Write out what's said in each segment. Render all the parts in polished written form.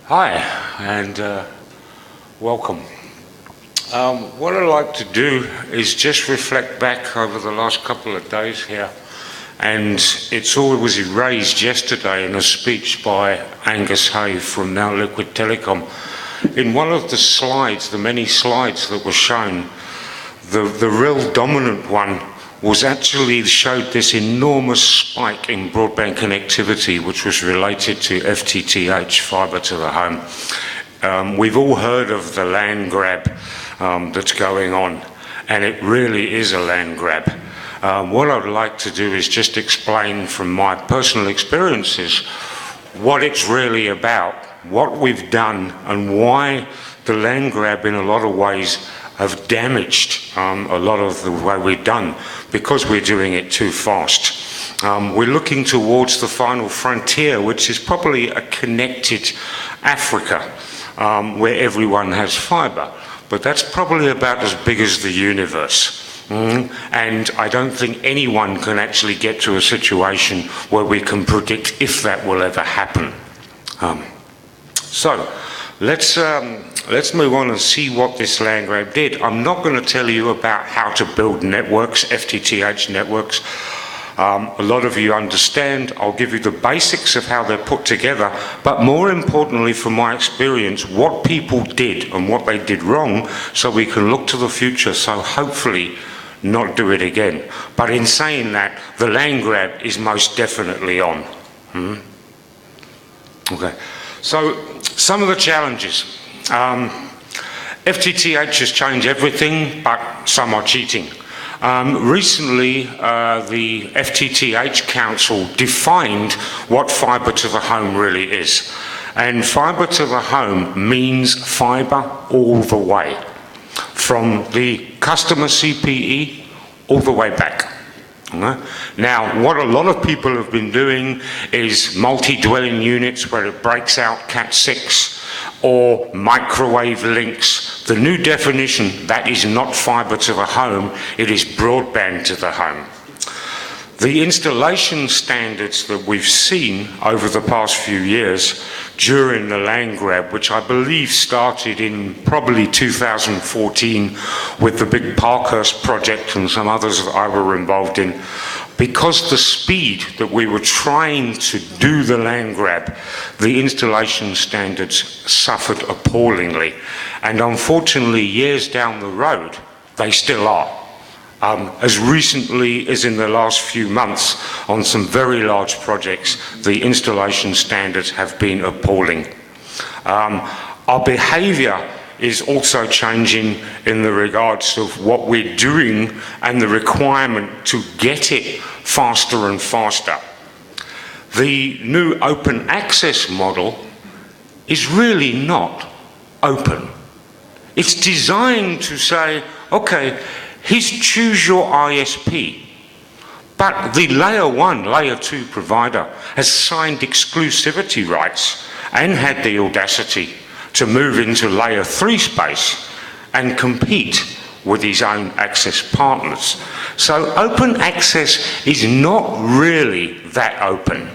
Hi, and welcome. What I'd like to do is just reflect back over the last couple of days here, and it's all was raised yesterday in a speech by Angus Hay from Now Liquid Telecom. In one of the slides, the many slides that were shown, the real dominant one was actually showed this enormous spike in broadband connectivity, which was related to FTTH, fibre to the home. We've all heard of the land grab that's going on, and it really is a land grab. What I'd like to do is just explain from my personal experiences what it's really about, what we've done, and why the land grab in a lot of ways have damaged a lot of the way we've done because we're doing it too fast. We're looking towards the final frontier, which is probably a connected Africa where everyone has fibre, but that's probably about as big as the universe. And I don't think anyone can actually get to a situation where we can predict if that will ever happen. So let's move on and see what this land grab did. I'm not going to tell you about how to build networks, FTTH networks. A lot of you understand. I'll give you the basics of how they're put together, but more importantly, from my experience, what people did and what they did wrong, so we can look to the future, so hopefully not do it again. But in saying that, the land grab is most definitely on. Okay. So, some of the challenges. FTTH has changed everything, but some are cheating. Recently, the FTTH Council defined what fibre to the home really is. And fibre to the home means fibre all the way, from the customer CPE all the way back. Now, what a lot of people have been doing is multi-dwelling units where it breaks out Cat6 or microwave links. The new definition, that is not fibre to the home, it is broadband to the home. The installation standards that we've seen over the past few years during the land grab, which I believe started in probably 2014 with the big Parkhurst project and some others that I were involved in, because the speed that we were trying to do the land grab, the installation standards suffered appallingly. And unfortunately, years down the road, they still are. As recently as in the last few months, on some very large projects, the installation standards have been appalling. Our behaviour is also changing in the regards of what we're doing and the requirement to get it faster and faster. The new open access model is really not open. It's designed to say, okay, here's choose your ISP, but the layer 1, layer 2 provider has signed exclusivity rights and had the audacity to move into layer 3 space and compete with his own access partners. So open access is not really that open.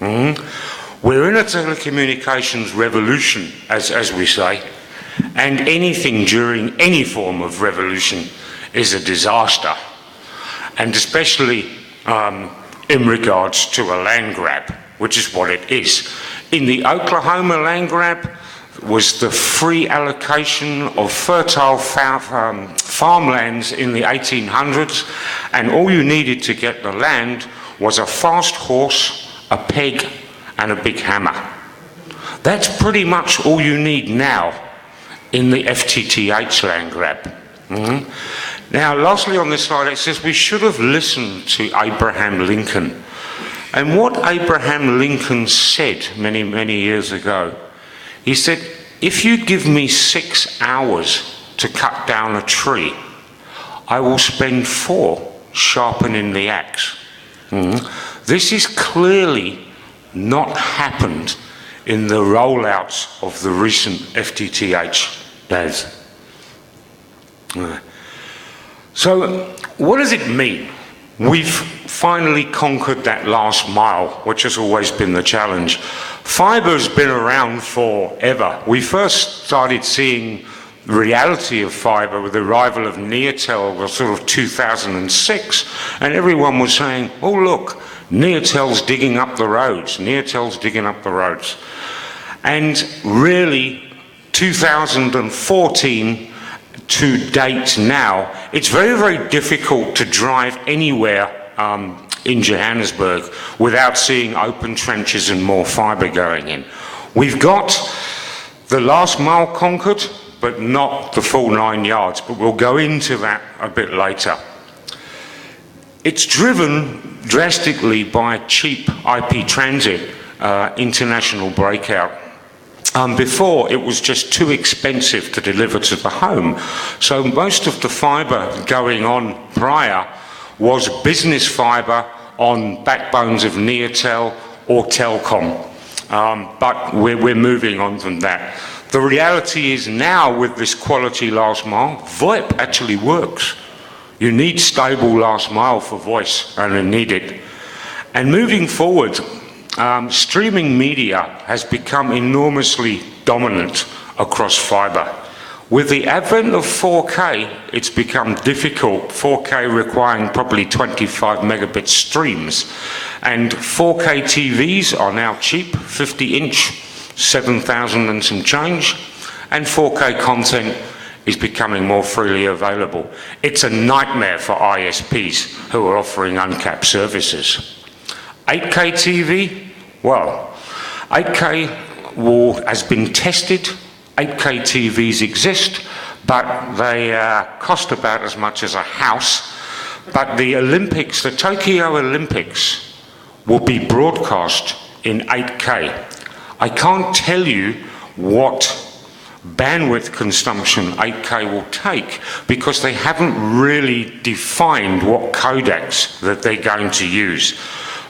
We're in a telecommunications revolution, as we say, and anything during any form of revolution is a disaster, and especially in regards to a land grab, which is what it is. In the Oklahoma land grab was the free allocation of fertile farmlands in the 1800s, and all you needed to get the land was a fast horse, a peg, and a big hammer. That's pretty much all you need now in the FTTH land grab. Now, lastly on this slide, it says we should have listened to Abraham Lincoln. And what Abraham Lincoln said many, many years ago, he said, if you give me 6 hours to cut down a tree, I will spend 4 sharpening the axe. This is clearly not happened in the rollouts of the recent FTTH days. So what does it mean? We've finally conquered that last mile, which has always been the challenge. Fiber's been around forever. We first started seeing the reality of fiber with the arrival of Neotel was sort of 2006, and everyone was saying, oh look, Neotel's digging up the roads, Neotel's digging up the roads. And really, 2014 to date now, it's very, very difficult to drive anywhere in Johannesburg without seeing open trenches and more fibre going in. We've got the last mile conquered, but not the full 9 yards, but we'll go into that a bit later. It's driven drastically by cheap IP transit international breakout. Before, it was just too expensive to deliver to the home. So most of the fibre going on prior was business fibre on backbones of Neotel or Telkom. But we're moving on from that. The reality is now with this quality last mile, VoIP actually works. You need stable last mile for voice, and you need it. And moving forward, streaming media has become enormously dominant across fibre. With the advent of 4K, it's become difficult, 4K requiring probably 25 megabit streams. And 4K TVs are now cheap, 50-inch, 7,000 and some change, and 4K content is becoming more freely available. It's a nightmare for ISPs who are offering uncapped services. 8K TV, well, 8K has been tested. 8K TVs exist, but they cost about as much as a house. But the Olympics, the Tokyo Olympics, will be broadcast in 8K. I can't tell you what bandwidth consumption 8K will take because they haven't really defined what codecs that they're going to use.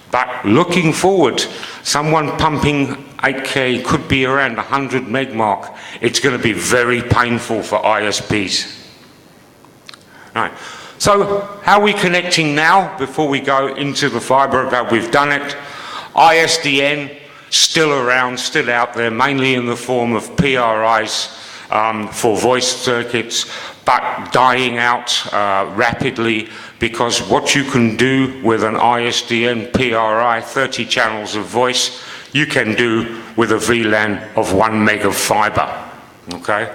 But looking forward, someone pumping 8K could be around 100 meg mark. It's going to be very painful for ISPs. Right. So how are we connecting now before we go into the fibre? About we've done it. ISDN, still around, still out there, mainly in the form of PRIs for voice circuits, but dying out rapidly because what you can do with an ISDN PRI, 30 channels of voice, you can do with a VLAN of 1 meg of fibre, okay?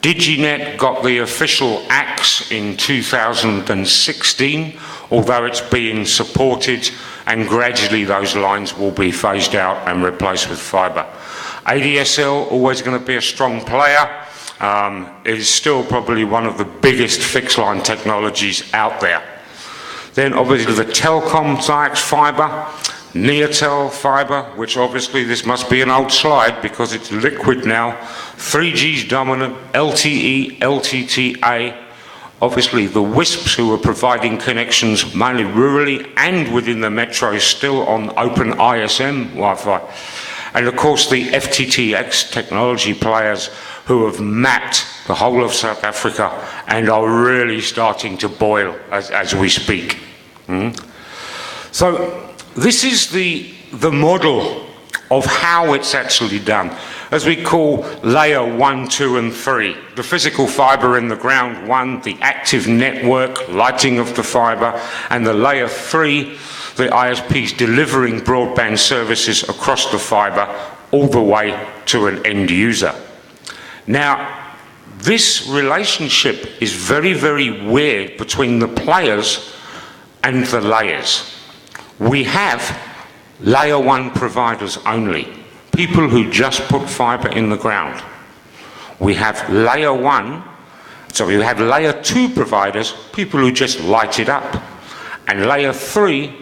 Diginet got the official axe in 2016, although it's being supported, and gradually those lines will be phased out and replaced with fibre. ADSL, always going to be a strong player, is still probably one of the biggest fixed line technologies out there. Then obviously the Telkom Zyx fibre, Neotel fibre, which obviously this must be an old slide because it's liquid now, 3G's dominant, LTE, LTTA, obviously the WISPs who are providing connections mainly rurally and within the metros still on open ISM Wi-Fi. And of course the FTTX technology players who have mapped the whole of South Africa and are really starting to boil as we speak. So this is the model of how it's actually done, as we call layer 1, 2 and 3. The physical fibre in the ground, 1, the active network, lighting of the fibre, and the layer 3, the ISPs delivering broadband services across the fibre all the way to an end user. Now, this relationship is very, very weird between the players and the layers. We have layer 1 providers only, people who just put fibre in the ground. We have layer 1, so we have layer 2 providers, people who just light it up, and layer 3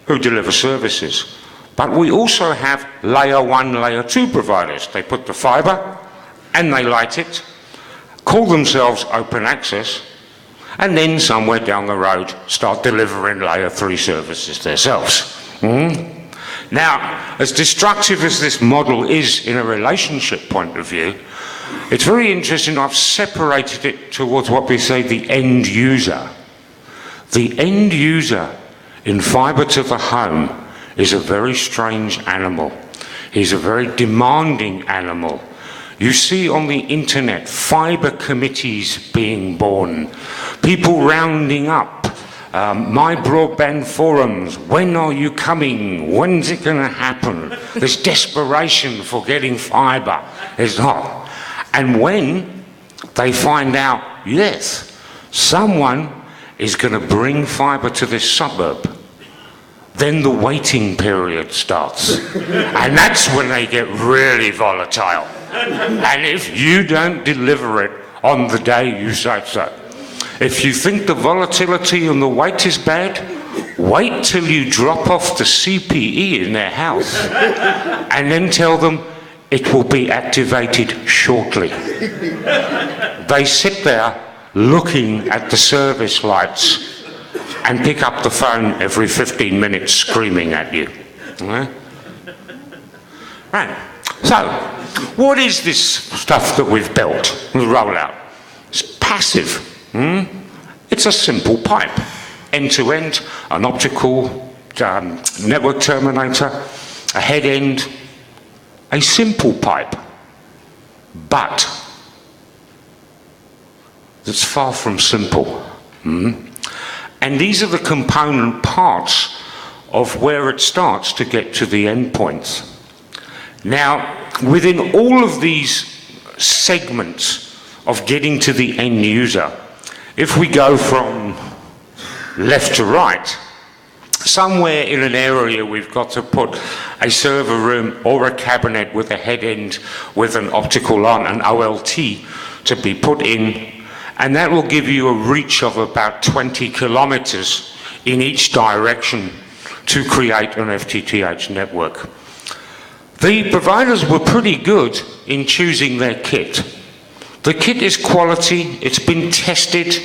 who deliver services. But we also have layer 1, layer 2 providers. They put the fibre and they light it, call themselves open access, and then somewhere down the road start delivering layer 3 services themselves. Now, as destructive as this model is in a relationship point of view, it's very interesting. I've separated it towards what we say the end user. The end user in fibre to the home is a very strange animal. He's a very demanding animal. You see on the internet fibre committees being born, people rounding up, my broadband forums, when are you coming? When's it going to happen? There's desperation for getting fibre. There's not. And when they find out, yes, someone is going to bring fibre to this suburb, then the waiting period starts. And that's when they get really volatile. And if you don't deliver it on the day you say so, if you think the volatility and the wait is bad, wait till you drop off the CPE in their house and then tell them it will be activated shortly. They sit there looking at the service lights and pick up the phone every 15 minutes screaming at you. Right. So, what is this stuff that we've built, the rollout? It's passive. It's a simple pipe, end-to-end, an optical network terminator, a head end, a simple pipe, but it's far from simple. And these are the component parts of where it starts to get to the endpoints. Now, within all of these segments of getting to the end user, if we go from left to right, somewhere in an area we've got to put a server room or a cabinet with a head end with an optical line, an OLT, to be put in, and that will give you a reach of about 20 kilometers in each direction to create an FTTH network. The providers were pretty good in choosing their kit. The kit is quality, it's been tested,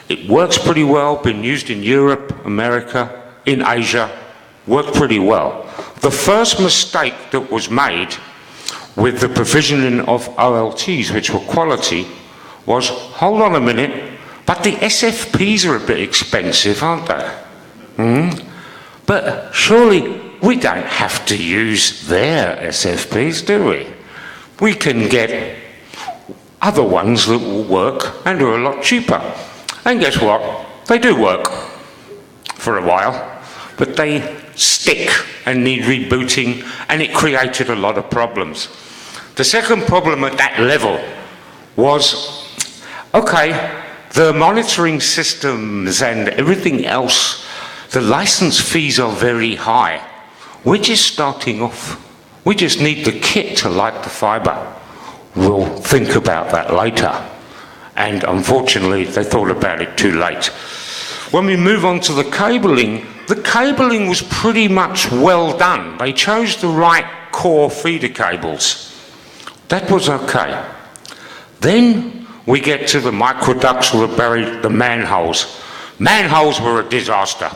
it works pretty well, been used in Europe, America, in Asia, worked pretty well. The first mistake that was made with the provisioning of OLTs, which were quality, was, hold on a minute, but the SFPs are a bit expensive, aren't they? But surely we don't have to use their SFPs, do we? We can get other ones that will work and are a lot cheaper. And guess what? They do work for a while, but they stick and need rebooting, and it created a lot of problems. The second problem at that level was, okay, the monitoring systems and everything else, the license fees are very high. We're just starting off. We just need the kit to light the fibre. We'll think about that later. And unfortunately, they thought about it too late. When we move on to the cabling was pretty much well done. They chose the right core feeder cables. That was okay. Then we get to the microducts that buried the manholes. Manholes were a disaster.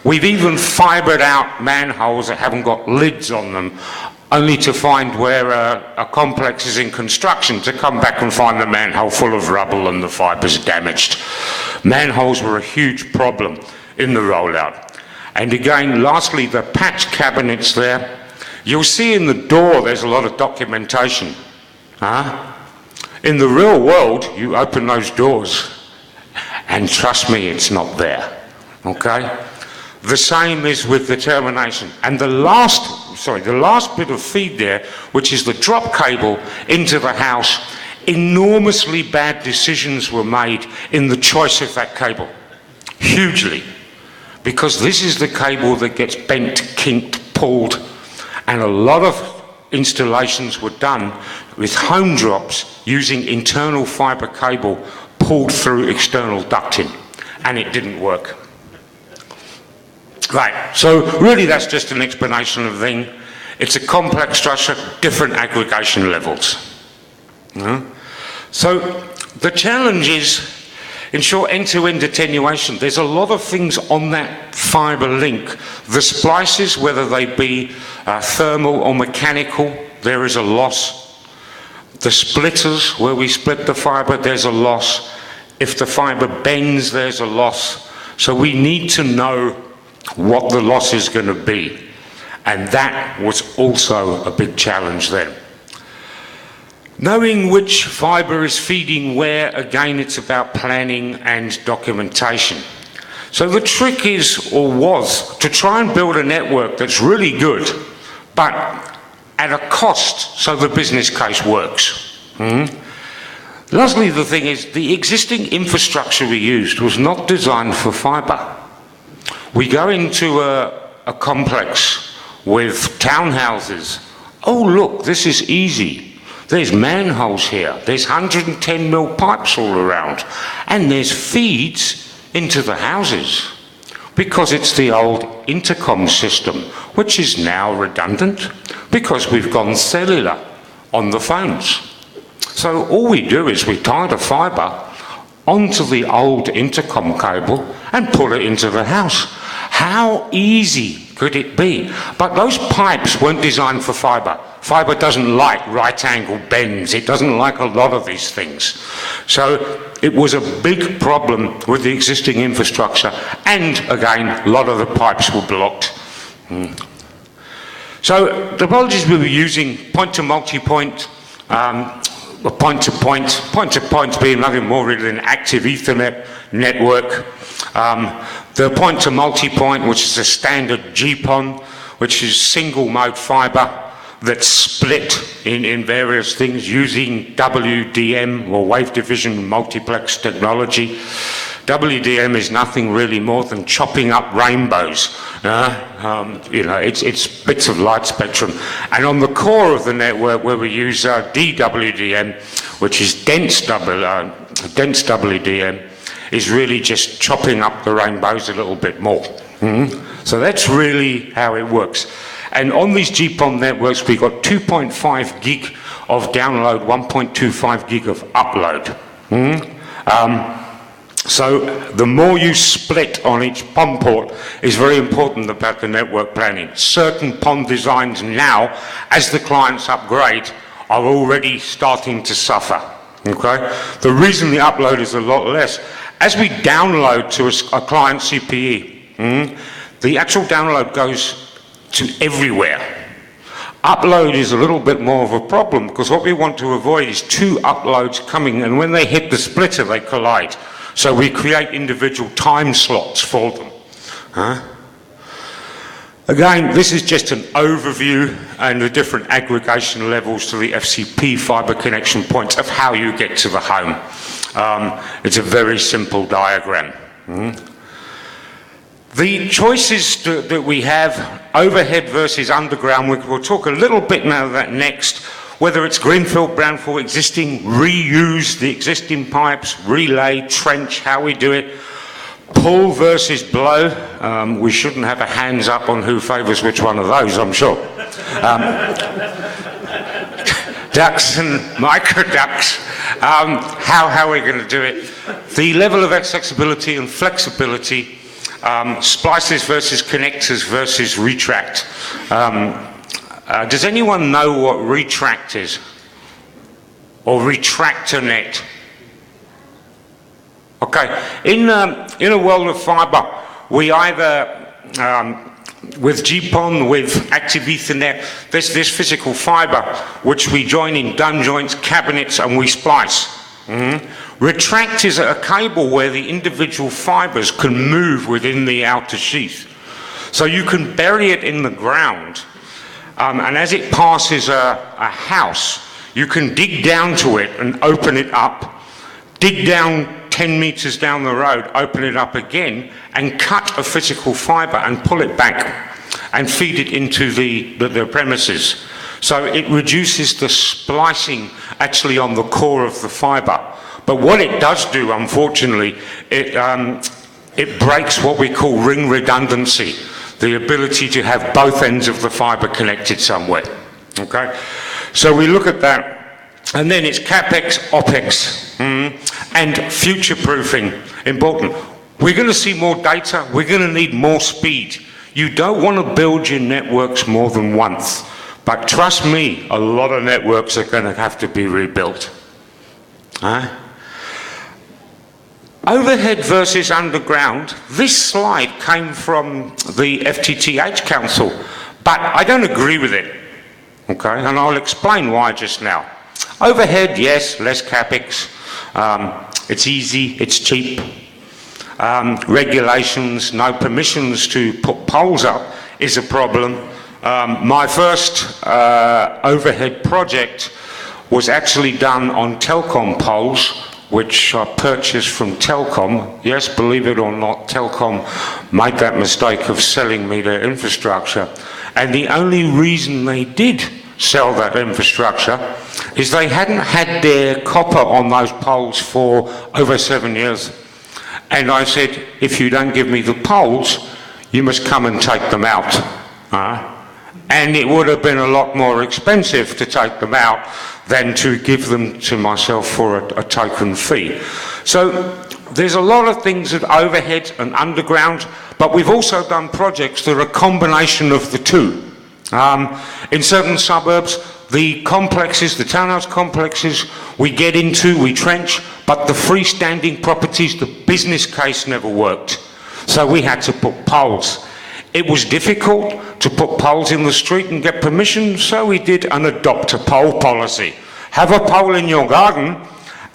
We've even fibred out manholes that haven't got lids on them, only to find where a complex is in construction to come back and find the manhole full of rubble and the fibres damaged. Manholes were a huge problem in the rollout. And again, lastly, the patch cabinets there. You'll see in the door there's a lot of documentation. In the real world, you open those doors and trust me, it's not there, okay? The same is with the termination. And the last bit of feed there, which is the drop cable into the house, enormously bad decisions were made in the choice of that cable. Hugely. Because this is the cable that gets bent, kinked, pulled, and a lot of installations were done with home drops using internal fibre cable pulled through external ducting, and it didn't work. Right, so really that's just an explanation of the thing. It's a complex structure, different aggregation levels. So the challenge is, in short, end-to-end attenuation. There's a lot of things on that fibre link. The splices, whether they be thermal or mechanical, there is a loss. The splitters, where we split the fibre, there's a loss. If the fibre bends, there's a loss. So we need to know what the loss is going to be. And that was also a big challenge then. Knowing which fibre is feeding where, again, it's about planning and documentation. So the trick is, or was, to try and build a network that's really good, but at a cost so the business case works. Lastly, the thing is, the existing infrastructure we used was not designed for fibre. We go into a complex with townhouses. Oh, look, this is easy. There's manholes here. There's 110 mil pipes all around. And there's feeds into the houses, because it's the old intercom system, which is now redundant because we've gone cellular on the phones. So all we do is we tie the fibre onto the old intercom cable and pull it into the house. How easy could it be? But those pipes weren't designed for fibre. Fibre doesn't like right-angle bends. It doesn't like a lot of these things. So it was a big problem with the existing infrastructure, and again, a lot of the pipes were blocked. So the topologies we were using, point-to-multipoint, point-to-point being nothing more really than active Ethernet network. The point-to-multipoint, which is a standard GPON, which is single-mode fibre that's split in various things using WDM, or wave division multiplex technology. WDM is nothing really more than chopping up rainbows. It's bits of light spectrum. And on the core of the network, where we use DWDM, which is dense WDM, is really just chopping up the rainbows a little bit more. So that's really how it works. And on these GPON networks, we've got 2.5 gig of download, 1.25 gig of upload. So the more you split on each PON port is very important about the network planning. Certain PON designs now, as the clients upgrade, are already starting to suffer. Okay? The reason the upload is a lot less, as we download to a client CPE, the actual download goes to everywhere. Upload is a little bit more of a problem, because what we want to avoid is two uploads coming, and when they hit the splitter, they collide. So we create individual time slots for them. Again, this is just an overview and the different aggregation levels to the FCP fibre connection points of how you get to the home. It's a very simple diagram. The choices that we have, overhead versus underground, we'll talk a little bit now about that next, whether it's greenfield, brownfield, existing, reuse the existing pipes, relay, trench, how we do it, pull versus blow. We shouldn't have a hands up on who favours which one of those, I'm sure. Ducts and microducts, how we're going to do it. The level of accessibility and flexibility, splices versus connectors versus retract. Does anyone know what retract is? Or retractor-net? Okay, in a world of fibre, we either, with GPON, with active Ethernet, there's this physical fibre which we join in dumb joints, cabinets, and we splice. Retract is a cable where the individual fibres can move within the outer sheath. So you can bury it in the ground, and as it passes a house, you can dig down to it and open it up, dig down 10 metres down the road, open it up again, and cut a physical fibre and pull it back and feed it into the premises. So it reduces the splicing actually on the core of the fibre. But what it does do, unfortunately, it breaks what we call ring redundancy, the ability to have both ends of the fibre connected somewhere. Okay? So we look at that. And then it's CapEx, OpEx, and future-proofing, important. We're going to see more data. We're going to need more speed. You don't want to build your networks more than once. But trust me, a lot of networks are going to have to be rebuilt. Overhead versus underground. This slide came from the FTTH Council But I don't agree with it, okay? And I'll explain why just now. Overhead, yes, less capex. It's easy, it's cheap. Regulations, no permissions to put poles up is a problem. My first overhead project was actually done on telecom poles, which I purchased from Telcom. Yes, believe it or not, Telcom made that mistake of selling me their infrastructure. And the only reason they did sell that infrastructure is they hadn't had their copper on those poles for over 7 years. And I said, if you don't give me the poles, you must come and take them out. And it would have been a lot more expensive to take them out than to give them to myself for a token fee. So there's a lot of things at overhead and underground, but we've also done projects that are a combination of the two. In certain suburbs, the complexes, the townhouse complexes, we get into, we trench, but the freestanding properties, the business case never worked. So we had to put poles. It was difficult to put poles in the street and get permission, so we did an adopt a pole policy. Have a pole in your garden,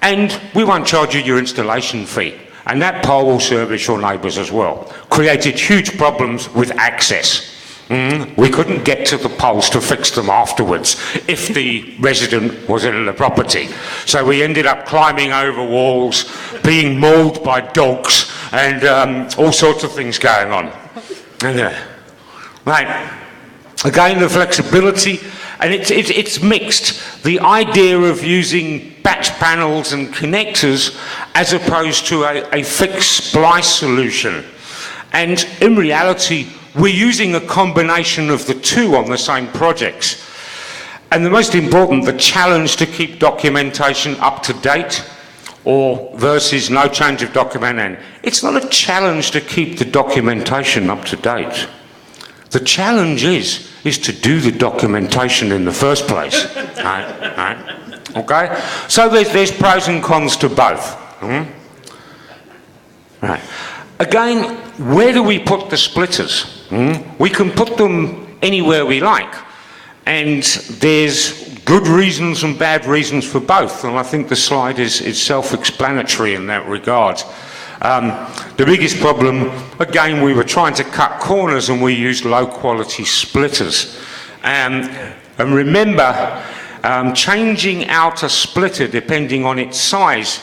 and we won't charge you your installation fee. And that pole will service your neighbours as well. Created huge problems with access. We couldn't get to the poles to fix them afterwards if the resident was in the property. So we ended up climbing over walls, being mauled by dogs, and all sorts of things going on. Right. Again, the flexibility, and it's mixed. The idea of using batch panels and connectors as opposed to a fixed splice solution. And in reality, we're using a combination of the two on the same projects. And the most important, the challenge to keep documentation up to date or versus no change of document. And it's not a challenge to keep the documentation up to date. The challenge is to do the documentation in the first place. Right? Okay? So there's pros and cons to both. Right. Again, where do we put the splitters? We can put them anywhere we like. And there's good reasons and bad reasons for both. And I think the slide is self-explanatory in that regard. The biggest problem, again, we were trying to cut corners and we used low-quality splitters. And remember, changing out a splitter depending on its size,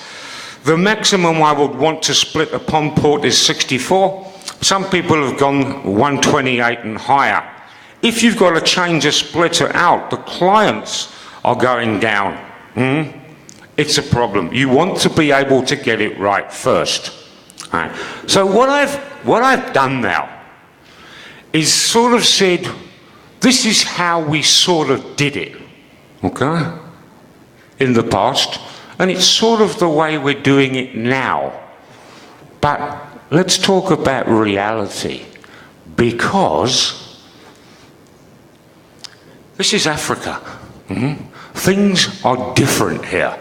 the maximum I would want to split a PON port is 64. Some people have gone 128 and higher. If you've got to change a splitter out, the clients are going down. It's a problem. You want to be able to get it right first. Right. So what I've done now is sort of said, this is how we sort of did it, okay, in the past, and it's sort of the way we're doing it now. But let's talk about reality, because this is Africa. Things are different here.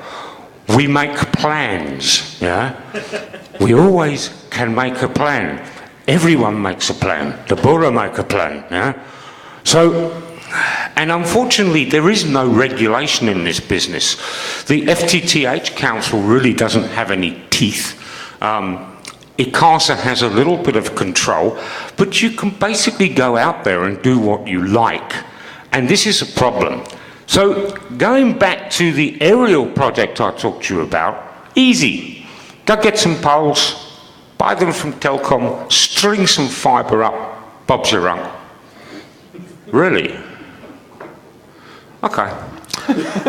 We make plans, yeah? We always can make a plan. Everyone makes a plan. The Boer make a plan, yeah? So, and unfortunately, there is no regulation in this business. The FTTH Council really doesn't have any teeth. ICASA has a little bit of control, but you can basically go out there and do what you like. And this is a problem. So going back to the aerial project I talked to you about, easy. Go get some poles, buy them from Telcom, string some fibre up, Bob's your uncle. Really? Okay.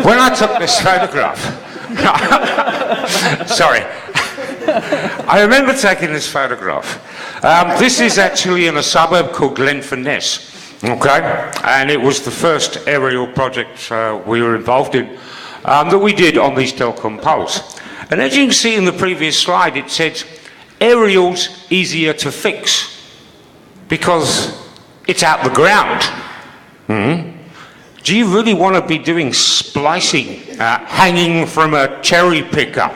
When I took this photograph, sorry, I remember taking this photograph. This is actually in a suburb called Glenfiness. Okay, and it was the first aerial project we were involved in that we did on these telecom poles. And as you can see in the previous slide, it said aerials easier to fix because it's out the ground. Do you really want to be doing splicing hanging from a cherry picker?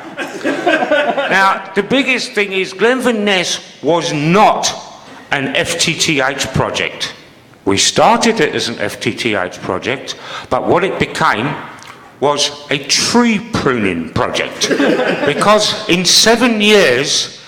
Now, the biggest thing is Glenfiness was not an FTTH project. We started it as an FTTH project, but what it became was a tree pruning project. Because in 7 years,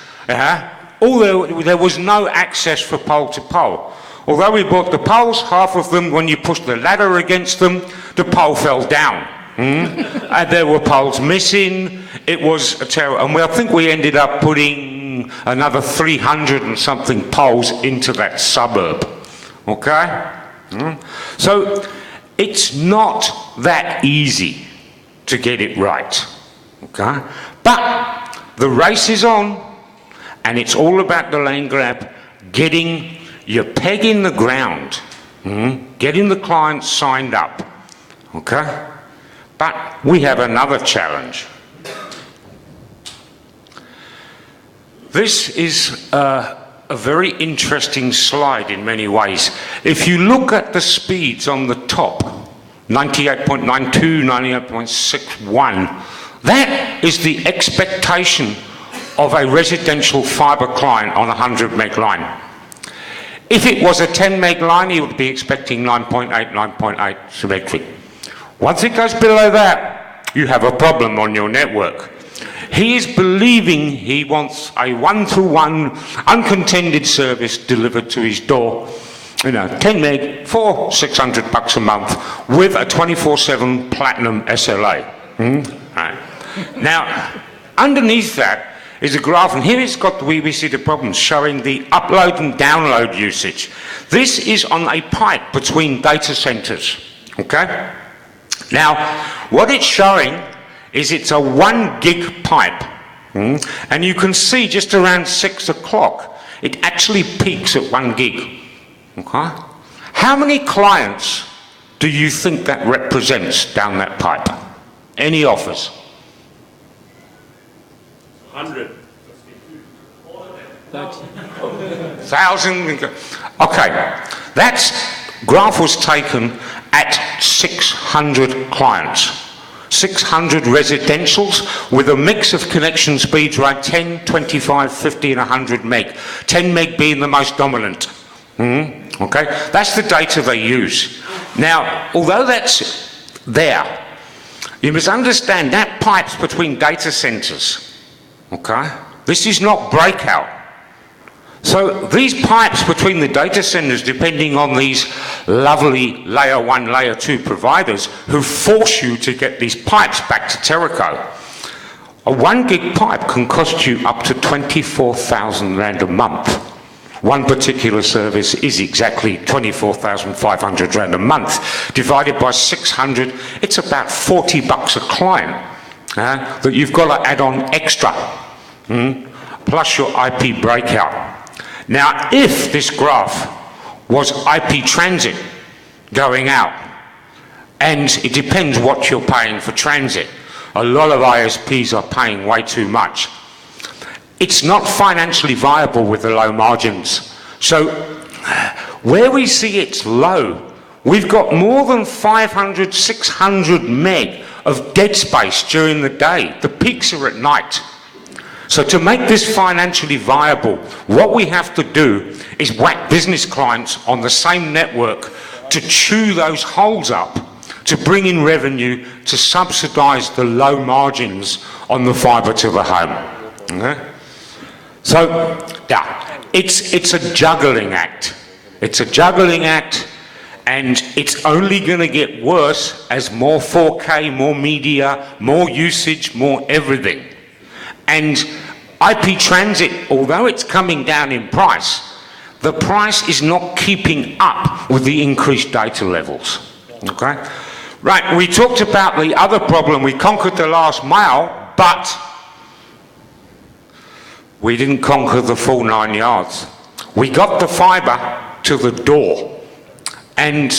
although there was no access for pole to pole. Although we bought the poles, half of them, when you pushed the ladder against them, the pole fell down. And there were poles missing. It was a terror. And I think we ended up putting another 300 and something poles into that suburb. Okay? So it's not that easy to get it right. Okay? But the race is on, and it's all about the land grab, getting your peg in the ground, getting the clients signed up. Okay? But we have another challenge. This is a very interesting slide in many ways. If you look at the speeds on the top, 98.92, 98.61, that is the expectation of a residential fibre client on a 100 meg line. If it was a 10 meg line, he would be expecting 9.8, 9.8 symmetric. Once it goes below that, you have a problem on your network. He is believing he wants a one-to-one uncontended service delivered to his door, 10 meg for $600 a month with a 24/7 platinum SLA. Right. Now, underneath that is a graph, and here it's got, we see the problems showing the upload and download usage. This is on a pipe between data centers, okay? Now, what it's showing is it's a 1 gig pipe, and you can see just around 6 o'clock, it actually peaks at 1 gig, okay? How many clients do you think that represents down that pipe? Any offers? 100. 1,000. Okay, that graph was taken at 600 clients. 600 residentials with a mix of connection speeds around 10, 25, 50 and 100 meg. 10 meg being the most dominant. Okay, that's the data they use. Now, although that's there, you must understand that pipe's between data centers. Okay? This is not breakout. So these pipes between the data centers, depending on these lovely layer 1, layer 2 providers who force you to get these pipes back to Terrico, a 1 gig pipe can cost you up to 24,000 Rand a month. One particular service is exactly 24,500 Rand a month. Divided by 600, it's about $40 a client that you've got to add on extra, plus your IP breakout. Now, if this graph was IP transit going out, and it depends what you're paying for transit, a lot of ISPs are paying way too much. It's not financially viable with the low margins. So where we see it's low, we've got more than 500, 600 meg of dead space during the day. The peaks are at night. So to make this financially viable, what we have to do is whack business clients on the same network to chew those holes up, to bring in revenue, to subsidise the low margins on the fibre to the home. Okay? So, yeah, it's a juggling act. It's a juggling act, and it's only going to get worse as more 4K, more media, more usage, more everything. And IP transit, although it's coming down in price, the price is not keeping up with the increased data levels. Okay? Right, we talked about the other problem. We conquered the last mile, but we didn't conquer the full 9 yards. We got the fibre to the door, and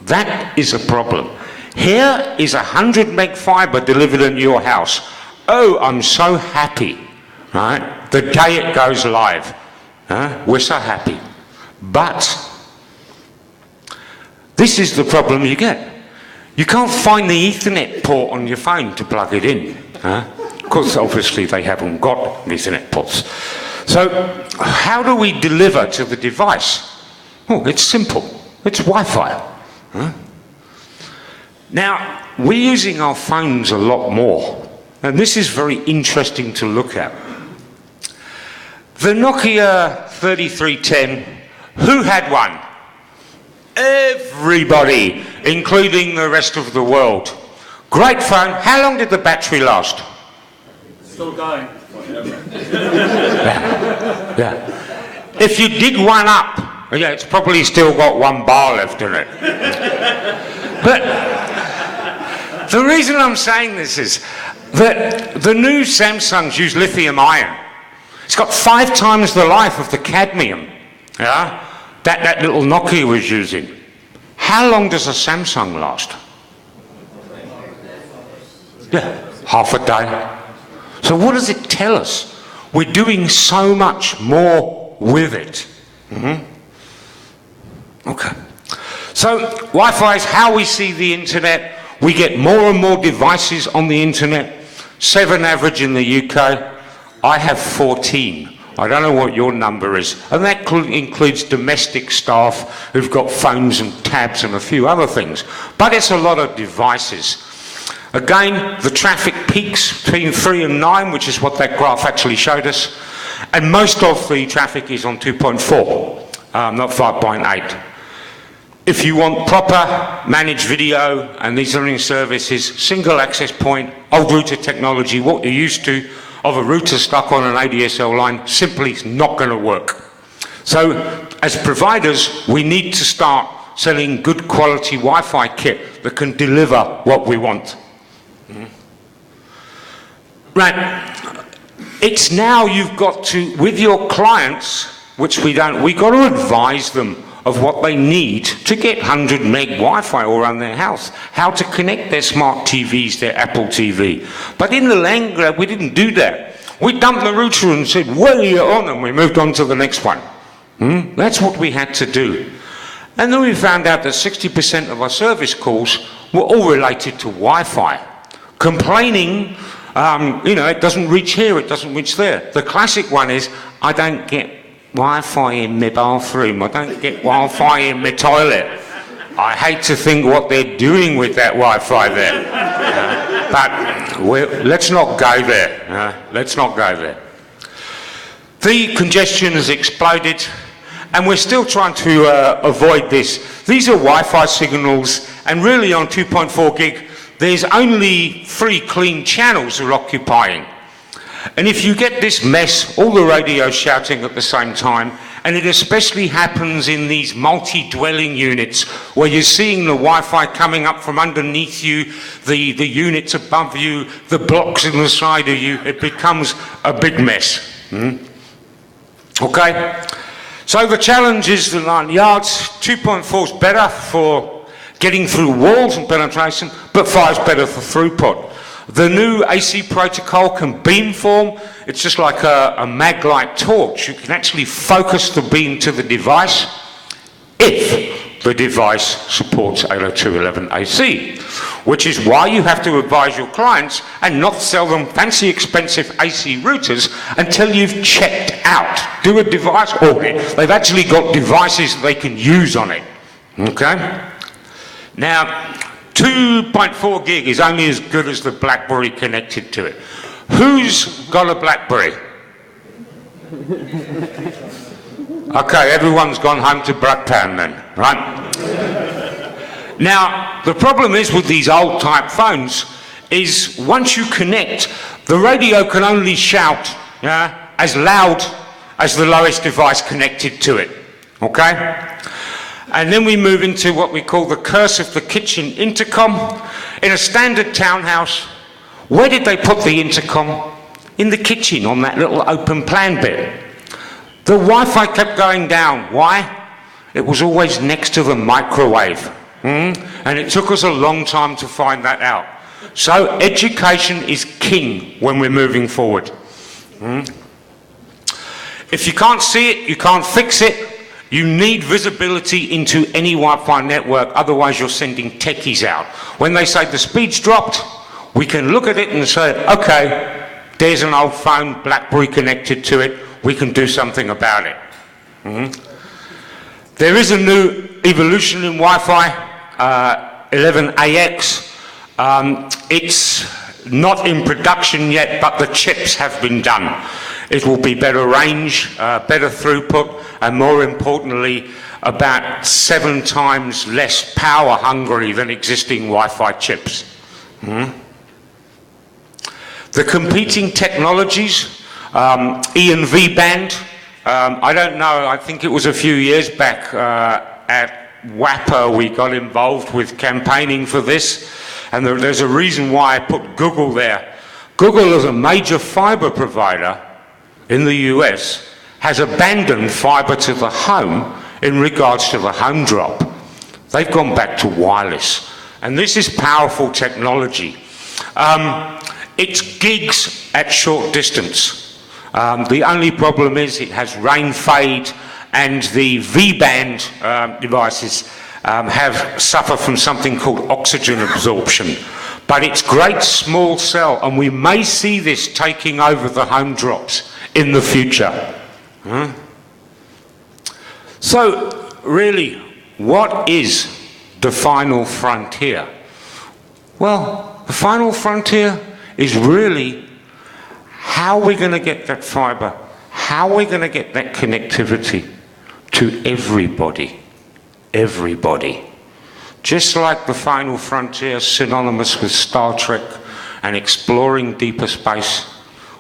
that is a problem. Here is 100 meg fibre delivered in your house. Oh, I'm so happy, right? The day it goes live, we're so happy. But this is the problem you get. You can't find the Ethernet port on your phone to plug it in. Because obviously they haven't got Ethernet ports. So how do we deliver to the device? Oh, it's simple. It's Wi-Fi. Huh? Now, we're using our phones a lot more, and this is very interesting to look at. The Nokia 3310, who had one? Everybody, including the rest of the world. Great phone. How long did the battery last? Still going. Yeah. If you dig one up, yeah, it's probably still got 1 bar left in it. But the reason I'm saying this is that the new Samsungs use lithium ion. It's got 5 times the life of the cadmium, yeah, that little Nokia was using. How long does a Samsung last? Yeah, half a day. So what does it tell us? We're doing so much more with it. Okay. So Wi-Fi is how we see the internet. We get more and more devices on the internet. 7 average in the UK. I have 14. I don't know what your number is. And that includes domestic staff who've got phones and tabs and a few other things. But it's a lot of devices. Again, the traffic peaks between 3 and 9, which is what that graph actually showed us. And most of the traffic is on 2.4, not 5.8. If you want proper managed video and these learning services, single access point, old router technology, what you're used to, of a router stuck on an ADSL line, simply is not going to work. So, as providers, we need to start selling good quality Wi-Fi kit that can deliver what we want. Right. It's now you've got to, with your clients, which we don't, we've got to advise them of what they need to get 100 meg Wi-Fi all around their house, how to connect their smart TVs, their Apple TV. But in the land grab, we didn't do that. We dumped the router and said, well, you're on, and we moved on to the next one. That's what we had to do. And then we found out that 60% of our service calls were all related to Wi-Fi. Complaining, you know, it doesn't reach here, it doesn't reach there. The classic one is, I don't get Wi-Fi in my bathroom, I don't get Wi-Fi in my toilet. I hate to think what they're doing with that Wi-Fi there. But let's not go there. Let's not go there. The congestion has exploded, and we're still trying to avoid this. These are Wi-Fi signals, and really on 2.4 gig, there's only 3 clean channels are occupying. And if you get this mess, all the radios shouting at the same time, and it especially happens in these multi-dwelling units where you're seeing the Wi-Fi coming up from underneath you, the units above you, the blocks in the side of you, it becomes a big mess. Okay? So the challenge is the 9 yards. 2.4 is better for getting through walls and penetration, but 5 is better for throughput. The new AC protocol can beamform. It's just like a mag-light torch. You can actually focus the beam to the device if the device supports 802.11ac, which is why you have to advise your clients and not sell them fancy expensive AC routers until you've checked out. Do a device audit. They've actually got devices they can use on it. Okay? Now, 2.4 gig is only as good as the BlackBerry connected to it. Who's got a BlackBerry? Okay, everyone's gone home to Blackpan then, right? Now, the problem is with these old type phones is once you connect, the radio can only shout as loud as the lowest device connected to it, okay? And then we move into what we call the curse of the kitchen intercom. In a standard townhouse, where did they put the intercom? In the kitchen, on that little open plan bit. The Wi-Fi kept going down. Why? It was always next to the microwave. And it took us a long time to find that out. So education is king when we're moving forward. If you can't see it, you can't fix it. You need visibility into any Wi-Fi network, otherwise you're sending techies out. When they say the speed's dropped, we can look at it and say, okay, there's an old phone, BlackBerry connected to it, we can do something about it. There is a new evolution in Wi-Fi, 11AX. It's not in production yet, but the chips have been done. It will be better range, better throughput, and more importantly, about 7 times less power hungry than existing Wi-Fi chips. The competing technologies, E and V band, I don't know, I think it was a few years back at WAPA we got involved with campaigning for this, and there's a reason why I put Google there. Google, as a major fiber provider in the US, has abandoned fiber to the home in regards to the home drop. They've gone back to wireless, and this is powerful technology. It's gigs at short distance. The only problem is it has rain fade, and the V-band devices suffer from something called oxygen absorption. But it's great small cell, and we may see this taking over the home drops in the future. So, really, what is the final frontier? Well, the final frontier is really how we're going to get that fiber, how we're going to get that connectivity to everybody. Everybody. Just like the final frontier, synonymous with Star Trek and exploring deeper space,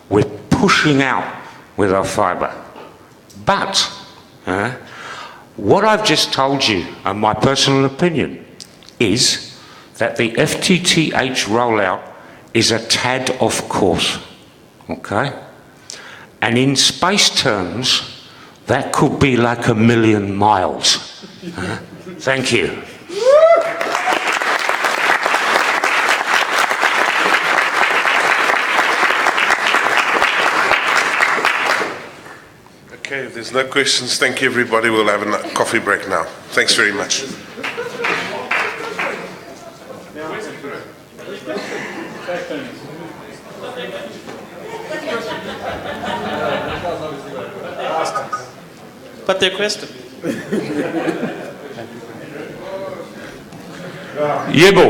we're pushing out with our fiber. But what I've just told you, and my personal opinion, is that the FTTH rollout is a tad off course, okay? And in space terms, that could be like 1,000,000 miles. Thank you. Okay, if there's no questions, thank you everybody. We'll have a coffee break now. Thanks very much. But their question. Yebo.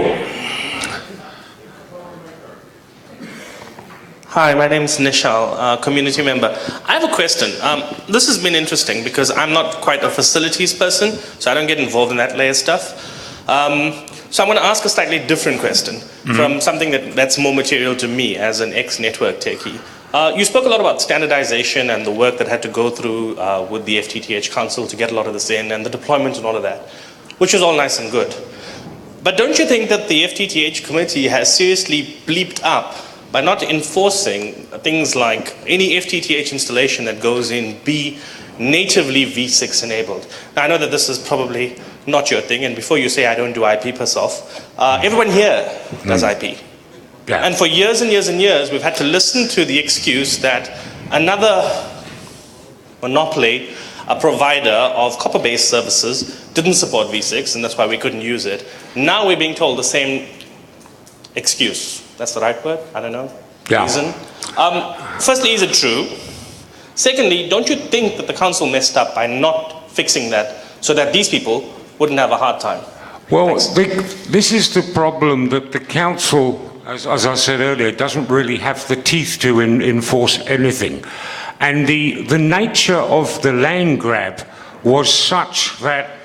Hi, my name is Nishal, community member. I have a question. This has been interesting because I'm not quite a facilities person, so I don't get involved in that layer stuff. So I'm going to ask a slightly different question from something that's more material to me as an ex-network techie. You spoke a lot about standardization and the work that had to go through with the FTTH Council to get a lot of this in, and the deployment and all of that, which is all nice and good. But don't you think that the FTTH committee has seriously bleeped up by not enforcing things like any FTTH installation that goes in be natively V6 enabled? Now, I know that this is probably not your thing, and before you say I don't do IP, piss off, everyone here does IP. Yeah. And for years and years and years, we've had to listen to the excuse that another monopoly, a provider of copper-based services, didn't support V6, and that's why we couldn't use it. Now we're being told the same excuse. That's the right word? I don't know. Yeah. Reason. Firstly, is it true? Secondly, don't you think that the council messed up by not fixing that so that these people wouldn't have a hard time? Well, this is the problem, that the council, as I said earlier, doesn't really have the teeth to enforce anything. And the nature of the land grab was such that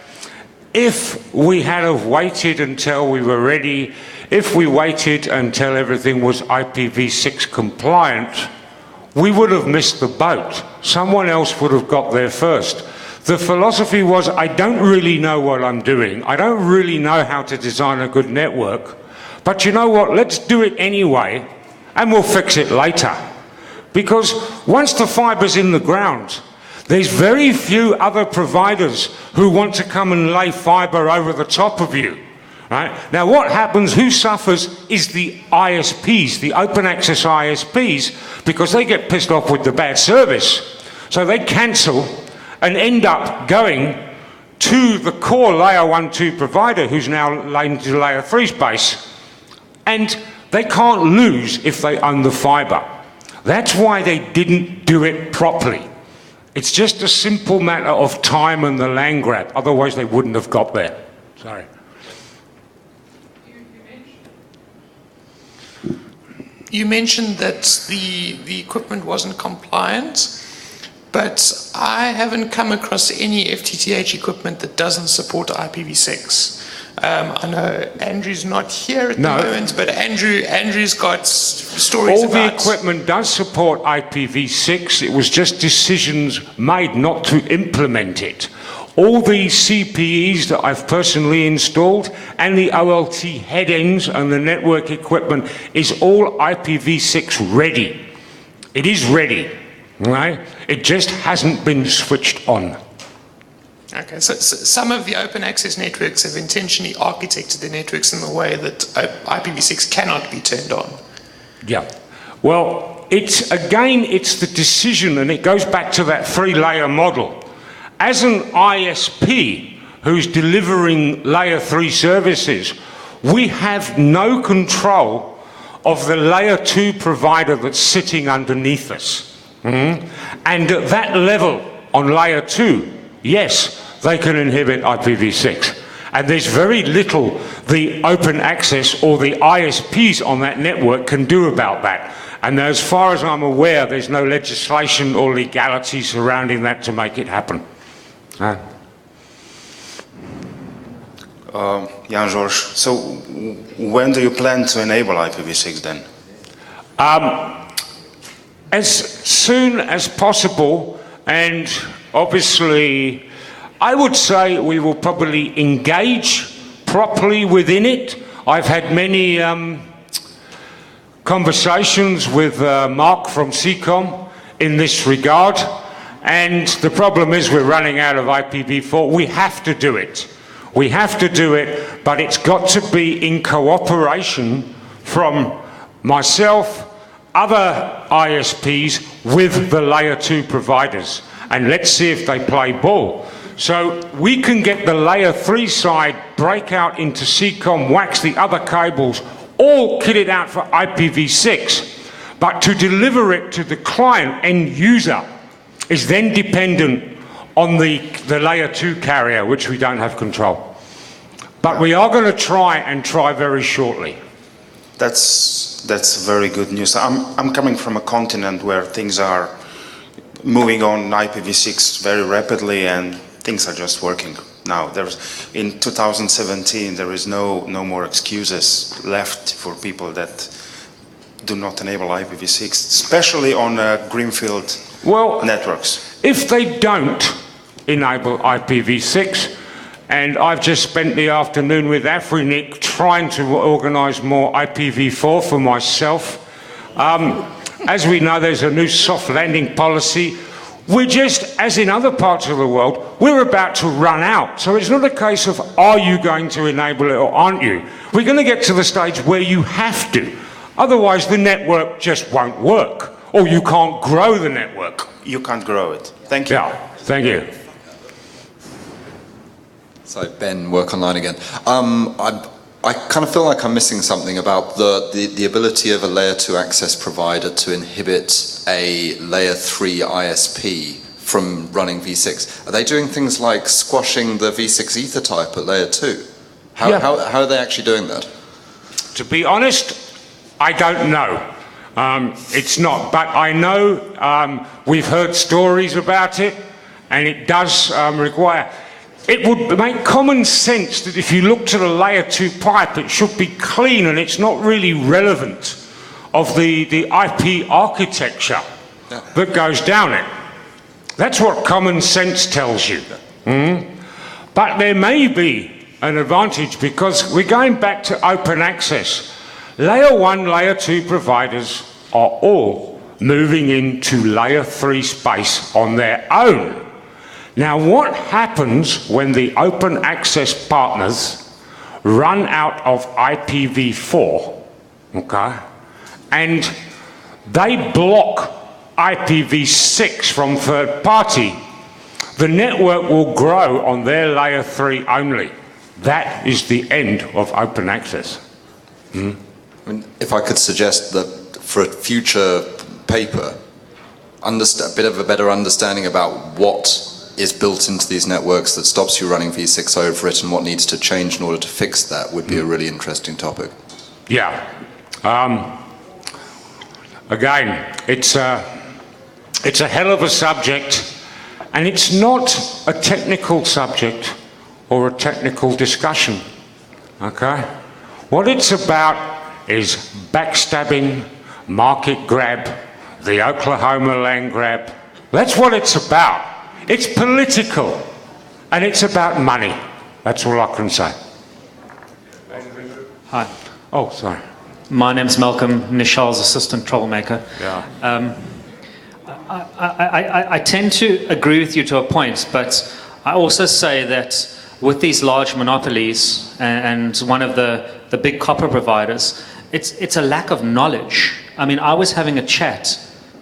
if we had have waited until we were ready, if we waited until everything was IPv6 compliant, we would have missed the boat. Someone else would have got there first. The philosophy was, I don't really know what I'm doing. I don't really know how to design a good network. But you know what? Let's do it anyway, and we'll fix it later. Because once the fiber's in the ground, there's very few other providers who want to come and lay fiber over the top of you. Right? Now what happens, who suffers, is the ISPs, the open access ISPs, because they get pissed off with the bad service. So they cancel and end up going to the core layer 1, 2 provider, who's now laying to layer 3 space. And they can't lose if they own the fiber. That's why they didn't do it properly. It's just a simple matter of time and the land grab. Otherwise, they wouldn't have got there. Sorry. You mentioned that the equipment wasn't compliant, but I haven't come across any FTTH equipment that doesn't support IPv6. I know Andrew's not here at the moment, but Andrew's got stories about... All the equipment does support IPv6. It was just decisions made not to implement it. All the CPEs that I've personally installed and the OLT head ends and the network equipment is all IPv6 ready. It is ready, right? It just hasn't been switched on. Okay, so some of the open access networks have intentionally architected their networks in the way that IPv6 cannot be turned on. Yeah. Well, it's the decision, and it goes back to that three-layer model. As an ISP who's delivering layer 3 services, we have no control of the layer 2 provider that's sitting underneath us. And at that level, on layer 2, yes, they can inhibit IPv6. And there's very little the open access or the ISPs on that network can do about that. And as far as I'm aware, there's no legislation or legality surrounding that to make it happen. Jan George, so when do you plan to enable IPv6 then? As soon as possible, and obviously I would say we will probably engage properly within it. I've had many conversations with Mark from CCOM in this regard, and the problem is we're running out of IPv4. We have to do it. We have to do it, but it's got to be in cooperation from myself, other ISPs with the layer 2 providers, and let's see if they play ball. So we can get the layer 3 side, break out into CCOM, wax the other cables, all kitted out for IPv6, but to deliver it to the client end user is then dependent on the layer 2 carrier, which we don't have control. But we are going to try very shortly. That's very good news. I'm coming from a continent where things are moving on IPv6 very rapidly and things are just working now. In 2017, there is no more excuses left for people that do not enable IPv6, especially on greenfield networks. If they don't enable IPv6, and I've just spent the afternoon with Afrinic trying to organise more IPv4 for myself. As we know, there's a new soft landing policy. We're just, as in other parts of the world, we're about to run out. So it's not a case of, are you going to enable it or aren't you? We're going to get to the stage where you have to. Otherwise, the network just won't work. Or you can't grow the network. You can't grow it. Thank you. Yeah, thank you. So Ben, Work Online again. I kind of feel like I'm missing something about the ability of a layer 2 access provider to inhibit a layer 3 ISP from running v6. Are they doing things like squashing the v6 ether type at layer 2? How are they actually doing that? To be honest, I don't know. It's not, but I know we've heard stories about it, and it does require... It would make common sense that if you look to the layer 2 pipe, it should be clean, and it's not really relevant of the IP architecture that goes down it. That's what common sense tells you. But there may be an advantage because we're going back to open access. Layer 1, layer 2 providers are all moving into layer 3 space on their own. Now, what happens when the open access partners run out of IPv4, okay, and they block IPv6 from third party? The network will grow on their layer 3 only. That is the end of open access. I mean, if I could suggest that for a future paper, a bit of a better understanding about what is built into these networks that stops you running v6 over it and what needs to change in order to fix that would be a really interesting topic. Yeah. Again, it's a hell of a subject, and it's not a technical subject or a technical discussion, okay? What it's about is backstabbing, market grab, the Oklahoma land grab. That's what it's about. It's political, and it's about money. That's all I can say. Hi, Oh, sorry. my name's Malcolm, Nishal's assistant troublemaker. Yeah. I tend to agree with you to a point, but I also say that with these large monopolies and one of the big copper providers, it's a lack of knowledge. I mean, I was having a chat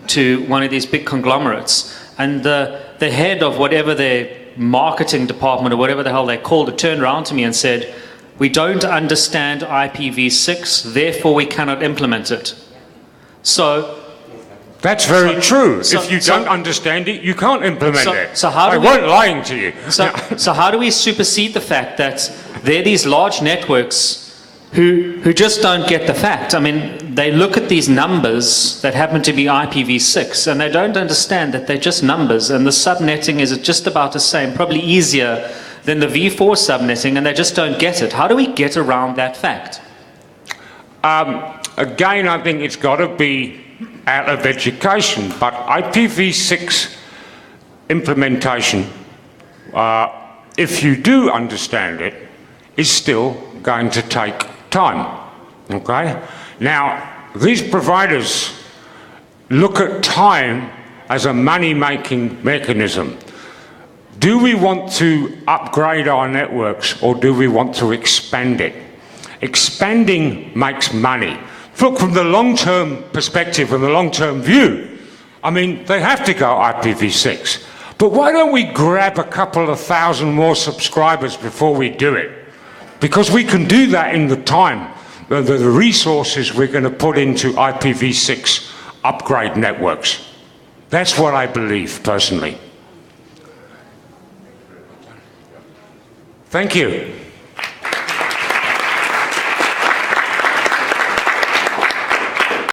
to one of these big conglomerates, and the head of whatever their marketing department or whatever the hell they called it turned around to me and said, "We don't understand IPv6, therefore we cannot implement it." So That's very true. so- If you so- don't understand it, you can't implement it. so how do I we- weren't lying to you. So how do we supersede the fact that there are these large networks who just don't get the fact? I mean, they look at these numbers that happen to be IPv6 and they don't understand that they're just numbers, and the subnetting is just about the same, probably easier than the v4 subnetting, and they just don't get it. How do we get around that fact? Again, I think it's got to be out of education, but IPv6 implementation, if you do understand it, is still going to take time, okay? Now, these providers look at time as a money-making mechanism. Do we want to upgrade our networks, or do we want to expand it? Expanding makes money. Look, from the long-term perspective, from the long-term view, I mean, they have to go IPv6. But why don't we grab a couple of thousand more subscribers before we do it? Because we can do that in the time, the resources we're going to put into IPv6 upgrade networks. That's what I believe, personally. Thank you.